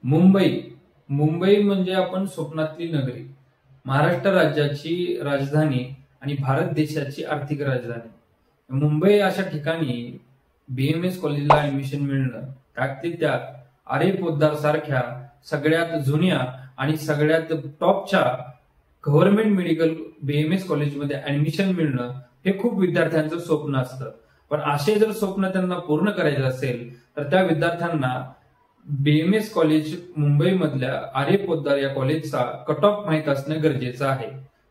मुंबई मुंबई म्हणजे आपण स्वप्नातली नगरी, महाराष्ट्र राज्याची राजधानी आणि भारत देशाची आर्थिक राजधानी. मुंबई अशा ठिकाणी बीएमएस कॉलेजला ऍडमिशन मिळणं, त्यातली त्यात आरे पोद्दार सारख्या सगळ्यात जुन्या आणि सगळ्यात टॉपच्या गव्हर्नमेंट मेडिकल बीएमएस कॉलेजमध्ये ऍडमिशन मिळणं हे खूप विद्यार्थ्यांचं स्वप्न असतं. पण असे जर स्वप्न त्यांना पूर्ण करायचे असेल तर त्या विद्यार्थ्यांना बीएमएस कॉलेज मुंबई मधल्या आरे पोद्दार या कॉलेजचा कट ऑफ माहित असणं गरजेचं आहे.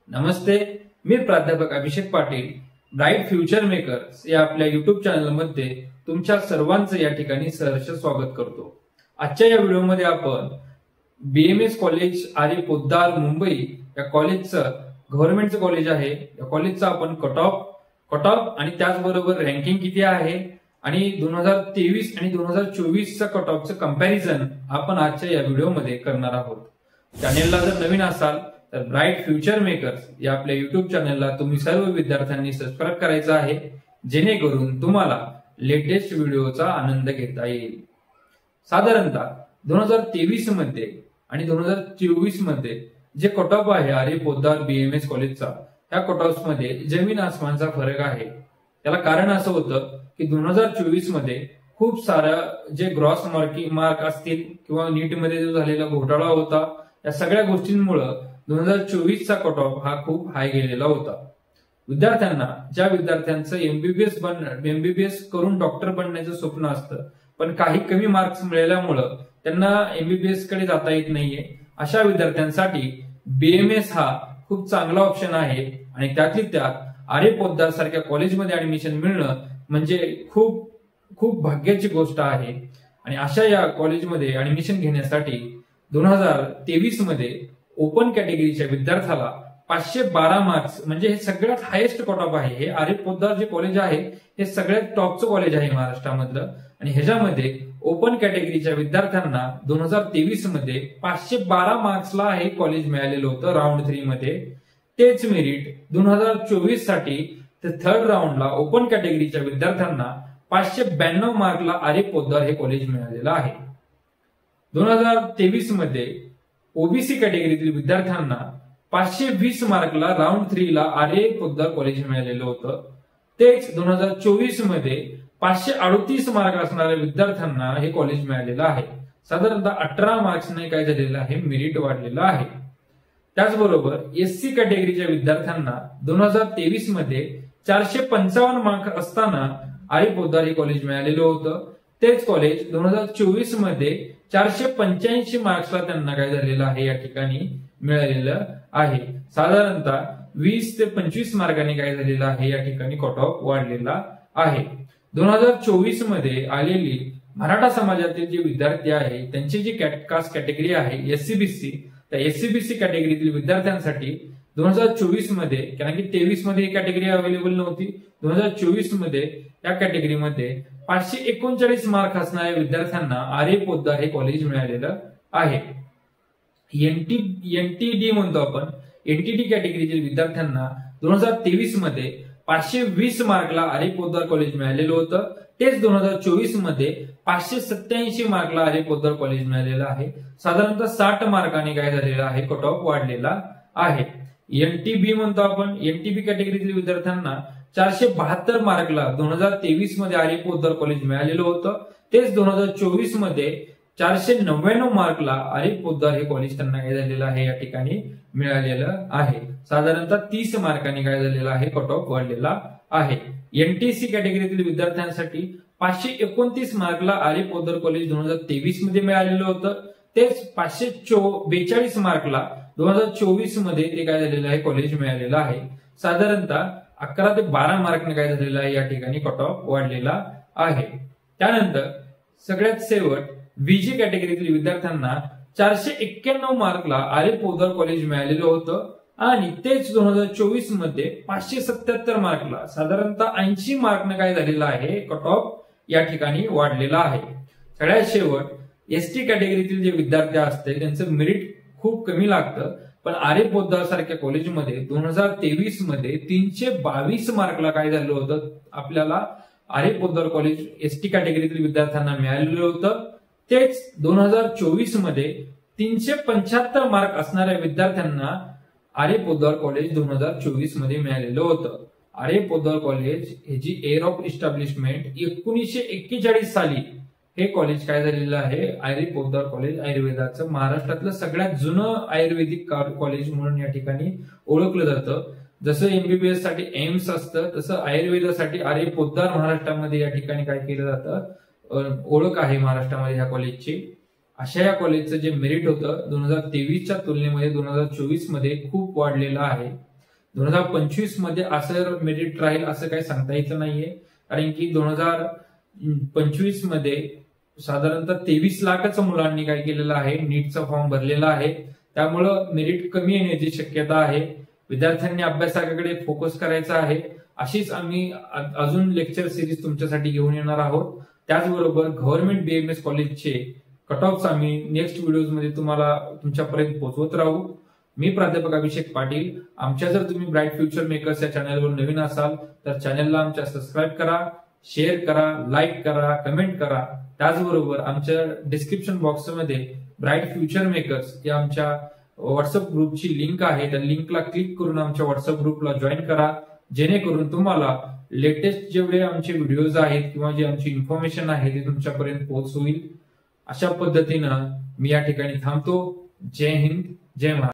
नमस्ते, मी प्राध्यापक अभिषेक पाटील, ब्राईट फ्युचर मेकर्स या आपल्या युट्यूब चॅनलमध्ये तुमच्या सर्वांचं या ठिकाणी सहर्ष स्वागत करतो. आजच्या या व्हिडिओमध्ये आपण बीएमएस कॉलेज आरे पोद्दार मुंबई या कॉलेजचं गव्हर्नमेंटचं कॉलेज आहे, या कॉलेजचा आपण कट ऑफ आणि त्याचबरोबर रँकिंग किती आहे आणि 2023 आणि 2024चा कट ऑफचं कंपॅरिझन आपण आजच्या या व्हिडिओमध्ये करणार आहोत. चॅनेलला जर नवीन असाल तर ब्राईट फ्युचर मेकर्स या आपल्या युट्यूब चॅनेलला तुम्ही सर्व विद्यार्थ्यांनी सबस्क्राईब करायचं आहे, जेणेकरून तुम्हाला लेटेस्ट व्हिडिओचा आनंद घेता येईल. साधारणतः 2023 मध्ये आणि 2024 मध्ये जे कट ऑफ आहे आरे पोद्दार बीएमएस कॉलेजचा, ह्या कट ऑफ मध्ये जमीन आसमानचा फरक आहे. त्याला कारण असं होतं की 2024 मध्ये खूप साऱ्या जे ग्रॉस मार्क असतील किंवा नीट मध्ये जो झालेला घोटाळा होता, या सगळ्या गोष्टींमुळे 2024चा कट ऑफ हा खूप हाय गेलेला होता. ज्या विद्यार्थ्यांचं एमबीबीएस करून डॉक्टर बनण्याचं स्वप्न असतं, पण काही कमी मार्क्स मिळाल्यामुळं त्यांना एमबीबीएस कडे जाता येत नाहीये, अशा विद्यार्थ्यांसाठी बीएमएस हा खूप चांगला ऑप्शन आहे. आणि त्यातली त्यात आरे पोद्दार सारख्या कॉलेजमध्ये ऍडमिशन मिळणं म्हणजे खूप खूप भाग्याची गोष्ट आहे. आणि अशा या कॉलेजमध्ये ऍडमिशन घेण्यासाठी 2023 मध्ये ओपन कॅटेगरीच्या विद्यार्थ्याला 512 मार्क्स म्हणजे हे सगळ्यात हायेस्ट कट ऑफ आहे. हे आरे पोद्दार जे कॉलेज आहे हे सगळ्यात टॉपचं कॉलेज आहे महाराष्ट्रामधलं. आणि ह्याच्यामध्ये ओपन कॅटेगरीच्या विद्यार्थ्यांना 2023 मध्ये 512 मार्क्सला हे कॉलेज मिळालेलं होतं राऊंड 3 मध्ये. तेच मेरिट 2024 साठी थर्ड राऊंडला ओपन कॅटेगरीच्या विद्यार्थ्यांना 592 मार्कला आरे पोद्दार हे कॉलेज मिळालेलं आहे. 2023 मध्ये ओबीसी कॅटेगरीतील विद्यार्थ्यांना 520 मार्कला राऊंड 3 ला आरे पोद्दार कॉलेज मिळालेलं होतं. तेच 2024 मध्ये 538 मार्क असणाऱ्या विद्यार्थ्यांना हे कॉलेज मिळालेलं आहे. साधारणतः 18 मार्क्सने काय झालेलं आहे, मेरिट वाढलेलं आहे. त्याचबरोबर एससी कॅटेगरीच्या विद्यार्थ्यांना 2023 मध्ये 455 मार्क असताना आरे पोद्दार हे कॉलेज मिळालेलं होतं. तेच कॉलेज 2024 मध्ये 485 मार्क्सला त्यांना काय झालेलं आहे, या ठिकाणी मिळालेलं आहे. साधारणतः 20 ते 25 मार्कांनी काय झालेलं आहे, या ठिकाणी कट ऑफ वाढलेला आहे. 2024 मध्ये आलेली मराठा समाजातील जे विद्यार्थी आहे त्यांची जी कास्ट कॅटेगरी आहे एससीबीसी, त्या एससीबीसी कॅटेगरीतील विद्यार्थ्यांसाठी 2024 मध्ये, कारण की 23 मध्ये ही कॅटेगरी अवेलेबल नव्हती, 2024 मध्ये या कॅटेगरीमध्ये 539 मार्क असणाऱ्या विद्यार्थ्यांना आरे पोद्दार हे कॉलेज मिळालेलं आहे. एनटीडी म्हणतो आपण, एनटीडी कॅटेगरीतील विद्यार्थ्यांना 2023 मध्ये 520 मार्कला आरे पोद्दार कॉलेज मिळालेलं होतं. तेच 2024 मध्ये 587 मार्कला आरे पोद्दार कॉलेज मिळालेलं आहे. साधारणतः 60 मार्काने काय झालेलं आहे, कट ऑफ वाढलेला आहे. एनटीबी म्हणतो आपण, एनटीबी कॅटेगरीतील विद्यार्थ्यांना 472 मार्कला 2023 मध्ये आरे पोद्दार कॉलेज मिळालेलं होतं. तेच 2024 मध्ये 499 मार्कला आरे पोद्दार हे कॉलेज त्यांना काय झालेलं आहे, या ठिकाणी मिळालेलं आहे. साधारणतः 30 मार्कांनी काय झालेलं आहे, कट ऑफ वाढलेला आहे. एनटीसी कॅटेगरीतील विद्यार्थ्यांसाठी 529 मार्कला आरे पोद्दार कॉलेज 2023 मध्ये मिळालेलं होतं. तेच 542 मार्कला 2024 मध्ये ते काय झालेलं आहे, कॉलेज मिळालेलं आहे. साधारणतः 11 ते 12 मार्कने काय झालेलं आहे, या ठिकाणी कट ऑफ वाढलेला आहे. त्यानंतर सगळ्यात शेवट व्हीजी कॅटेगरीतील विद्यार्थ्यांना 491 मार्कला आरे पोद्दार कॉलेज मिळालेलं होतं. आणि तेच 2024 मध्ये 577 मार्कला साधारणतः 80 मार्कने काय झालेलं आहे, कट ऑफ या ठिकाणी वाढलेला आहे. सगळ्यात शेवट एसटी कॅटेगरीतील जे विद्यार्थी असते त्यांचं मेरिट खूप कमी लागतं, पण आरे पोद्दार सारख्या कॉलेजमध्ये 2023 मध्ये 322 मार्कला काय झालं होतं, आपल्याला आरे पोद्दार कॉलेज एसटी कॅटेगरीतील विद्यार्थ्यांना मिळालेलं होतं. तेच 2024 मध्ये 375 मार्क असणाऱ्या विद्यार्थ्यांना आर्य पोद्दार कॉलेज 2024 मध्ये मिळालेलं होतं. आर्य पोद्दार कॉलेज हे जी एअर ऑफ इस्टॅब्लिशमेंट 1941 साली हे कॉलेज काय झालेलं आहे, आर्य पोद्दार कॉलेज आयुर्वेदाचं महाराष्ट्रातलं सगळ्यात जुनं आयुर्वेदिक कॉलेज म्हणून या ठिकाणी ओळखलं जातं. जसं एमबीबीएस साठी एम्स असतं तसं आयुर्वेदासाठी आर्य पोद्दार महाराष्ट्रामध्ये या ठिकाणी काय केलं जातं, ओळख आहे महाराष्ट्रामध्ये ह्या कॉलेजची. अशा या कॉलेजचं जे मेरिट होतं 2023च्या तुलनेमध्ये 2024 मध्ये खूप वाढलेलं आहे. 2025 मध्ये असं मेरिट राहील असं काही सांगता येत नाहीये, कारण की 2025 मध्ये साधारणतः 23 लाखच मुलांनी काय केलेलं आहे, नीटचा फॉर्म भरलेला आहे. त्यामुळं मेरिट कमी येण्याची शक्यता आहे. विद्यार्थ्यांनी अभ्यासाकडे फोकस करायचा आहे. अशीच आम्ही अजून लेक्चर सिरीज तुमच्यासाठी घेऊन येणार आहोत. त्याचबरोबर गव्हर्नमेंट बीएमएस कॉलेजचे कट ऑफ्स आम्ही नेक्स्ट व्हिडिओमध्ये तुम्हाला तुमच्यापर्यंत पोहोचवत राहू. मी प्राध्यापक अभिषेक पाटील. आमच्या जर तुम्ही ब्राईट फ्युचर मेकर्स या चॅनलवर नवीन असाल तर चॅनलला आमच्या सबस्क्राईब करा, शेअर करा, लाईक करा, कमेंट करा. त्याचबरोबर आमच्या डिस्क्रिप्शन बॉक्समध्ये ब्राईट फ्युचर मेकर्स या आमच्या व्हॉट्सअप ग्रुपची लिंक आहे. त्या लिंकला क्लिक करून आमच्या व्हॉट्सअप ग्रुपला जॉईन करा, जेणेकरून तुम्हाला लेटेस्ट जेवढे आमचे व्हिडिओज आहेत किंवा जे आमची इन्फॉर्मेशन आहे ते तुमच्यापर्यंत पोहोच होईल. अशा पद्धतीनं मी या ठिकाणी थांबतो. जय हिंद, जय महाराष्ट्र.